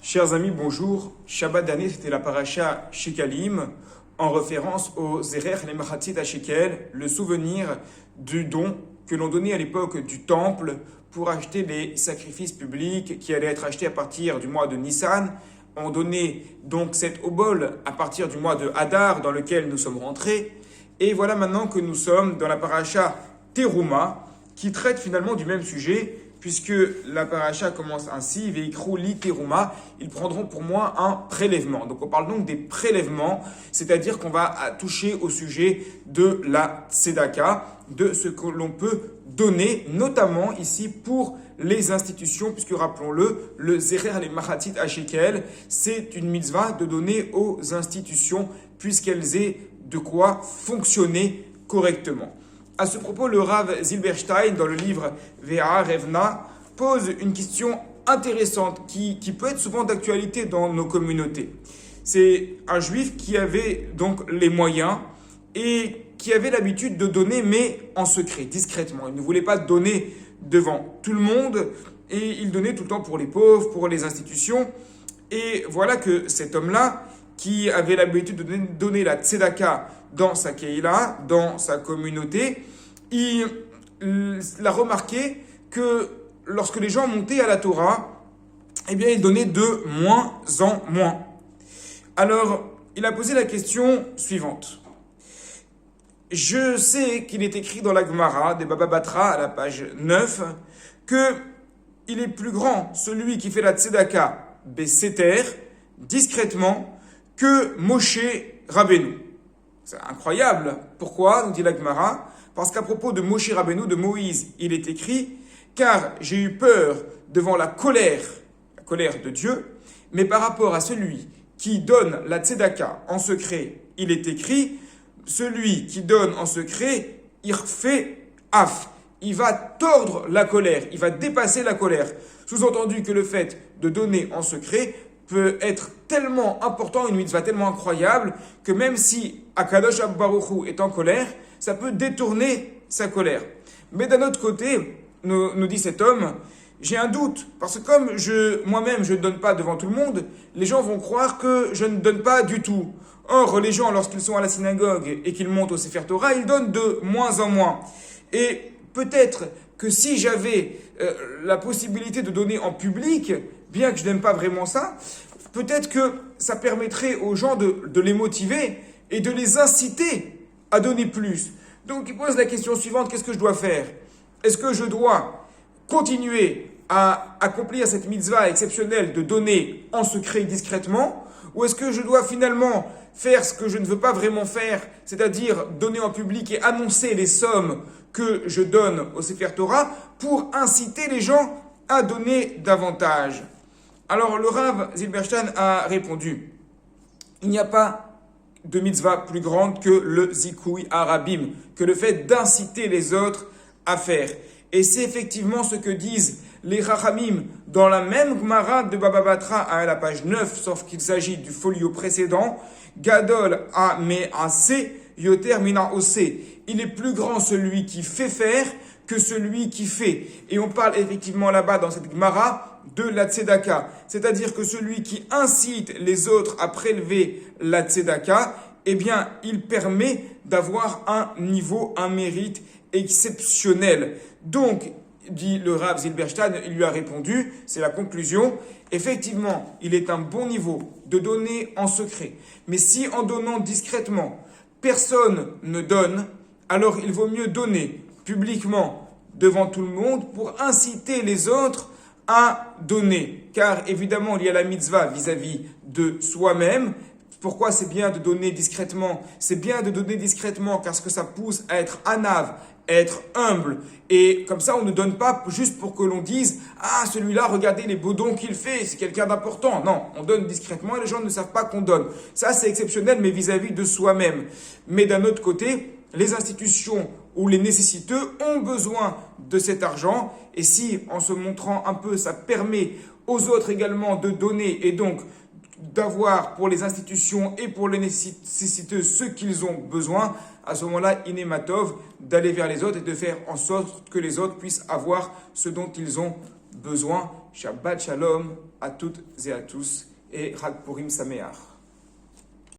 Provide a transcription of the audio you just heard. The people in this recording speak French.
Chers amis, bonjour. Shabbat d'année, c'était la paracha Shekalim, en référence au Zerer Lemchatzit à Shekel, le souvenir du don que l'on donnait à l'époque du temple pour acheter les sacrifices publics qui allaient être achetés à partir du mois de Nissan. On donnait donc cet obol à partir du mois de Hadar dans lequel nous sommes rentrés. Et voilà maintenant que nous sommes dans la paracha Teruma qui traite finalement du même sujet, puisque la paracha commence ainsi, Veikru li teruma, ils prendront pour moi un prélèvement. Donc on parle donc des prélèvements, c'est-à-dire qu'on va toucher au sujet de la tzedaka, de ce que l'on peut donner, notamment ici pour les institutions, puisque rappelons-le, le Zerer Lemchatzit à Shekel, c'est une mitzvah de donner aux institutions, puisqu'elles aient de quoi fonctionner correctement. À ce propos, le Rav Zilberstein, dans le livre Vea Revna, pose une question intéressante qui peut être souvent d'actualité dans nos communautés. C'est un juif qui avait donc les moyens et qui avait l'habitude de donner, mais en secret, discrètement. Il ne voulait pas donner devant tout le monde et il donnait tout le temps pour les pauvres, pour les institutions. Et voilà que cet homme-là, qui avait l'habitude de donner la tzedaka dans sa keïla, dans sa communauté, il a remarqué que lorsque les gens montaient à la Torah, eh bien, ils donnaient de moins en moins. Alors, il a posé la question suivante. Je sais qu'il est écrit dans la Gemara des Baba Batra, à la page 9, que il est plus grand celui qui fait la tzedaka beseter, discrètement, que Moshe Rabbeinu. C'est incroyable. Pourquoi, nous dit la Gemara? Parce qu'à propos de Moshe Rabbeinu, de Moïse, il est écrit « Car j'ai eu peur devant la colère de Dieu, mais par rapport à celui qui donne la tzedaka en secret, il est écrit « Celui qui donne en secret, irfe af ». Il va tordre la colère, il va dépasser la colère. Sous-entendu que le fait de donner en secret peut être tellement important, une mitzvah tellement incroyable, que même si Akadosh Baruch Hu est en colère, ça peut détourner sa colère. Mais d'un autre côté, nous dit cet homme, j'ai un doute, parce que comme moi-même je ne donne pas devant tout le monde, les gens vont croire que je ne donne pas du tout. Or, les gens, lorsqu'ils sont à la synagogue et qu'ils montent au Sefer Torah, ils donnent de moins en moins. Et peut-être que si j'avais la possibilité de donner en public, bien que je n'aime pas vraiment ça, peut-être que ça permettrait aux gens de les motiver et de les inciter à donner plus. Donc il pose la question suivante, qu'est-ce que je dois faire? Est-ce que je dois continuer à accomplir cette mitzvah exceptionnelle de donner en secret discrètement, ou est-ce que je dois finalement faire ce que je ne veux pas vraiment faire, c'est-à-dire donner en public et annoncer les sommes que je donne au Sefer Torah pour inciter les gens à donner davantage? Alors le Rav Zilberstein a répondu, il n'y a pas de mitzvah plus grande que le zikouï arabim, que le fait d'inciter les autres à faire. Et c'est effectivement ce que disent les Chachamim dans la même Gemara de Baba Batra à la page 9, sauf qu'il s'agit du folio précédent, Gadol a me'ase yoter mina ose. Il est plus grand celui qui fait faire que celui qui fait. Et on parle effectivement là-bas dans cette Gemara de la tzedaka, c'est-à-dire que celui qui incite les autres à prélever la tzedaka, eh bien, il permet d'avoir un niveau, un mérite exceptionnel. Donc, dit le Rav Zilberstein, il lui a répondu, c'est la conclusion, effectivement, il est un bon niveau de donner en secret. Mais si en donnant discrètement, personne ne donne, alors il vaut mieux donner publiquement devant tout le monde pour inciter les autres à donner. Car évidemment, il y a la mitzvah vis-à-vis de soi-même. Pourquoi c'est bien de donner discrètement? C'est bien de donner discrètement parce que ça pousse à être anav, à être humble. Et comme ça, on ne donne pas juste pour que l'on dise « Ah, celui-là, regardez les beaux dons qu'il fait, c'est quelqu'un d'important. » Non, on donne discrètement et les gens ne savent pas qu'on donne. Ça, c'est exceptionnel, mais vis-à-vis de soi-même. Mais d'un autre côté, les institutions ou les nécessiteux ont besoin de cet argent. Et si, en se montrant un peu, ça permet aux autres également de donner et donc d'avoir pour les institutions et pour les nécessiteux ce qu'ils ont besoin, à ce moment-là, inématov, d'aller vers les autres et de faire en sorte que les autres puissent avoir ce dont ils ont besoin. Shabbat Shalom à toutes et à tous et Chag Purim Sameach.